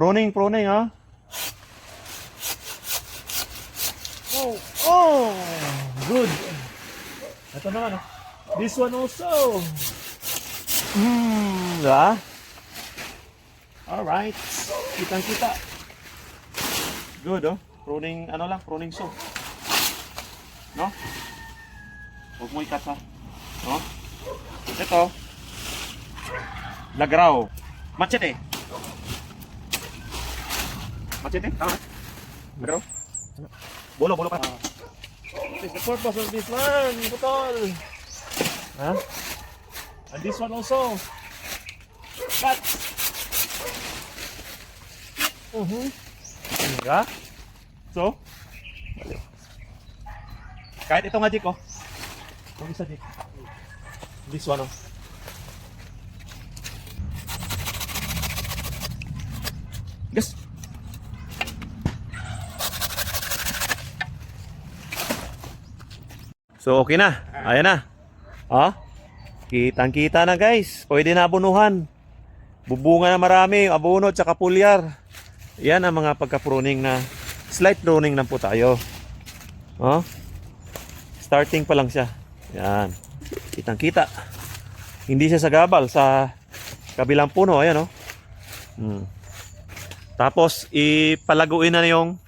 Pruning, ha? Oh, oh, good. Ito naman, oh. This one also. Diba? Alright. Kitang-kita. Good, oh. Pruning, ano lang, pruning saw. No? Huwag mo ikat, ha? No? Ito. Lagraw. Machete. Machete? Tama? Lagraw? Bolo pa. What is the purpose of this one? Putol. Huh? And this one also. Cut. Diba? So? Kahit ito nga, Jik, oh. Kung isa, Jik. This one, oh. Yes. So, okay na. Ayan na. Oh. Kitang-kita na, guys. Pwede na abunuhan. Bubunga na marami. Abono at saka pulyar. Yan ang mga pagka-pruning na slight pruning lang po tayo. Oh. Starting pa lang siya. Yan. Kitang-kita. Hindi siya sa gabal. Sa kabilang puno. Ayan, oh. Tapos, ipalaguin na yung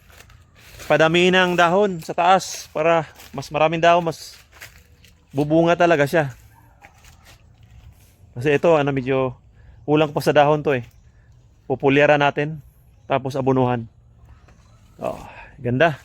padami ng dahon sa taas para mas maraming dahon, mas bubunga talaga siya. Kasi ito, medyo kulang pa sa dahon to eh. Pupulyaran natin, tapos abunuhan. Oh, ganda.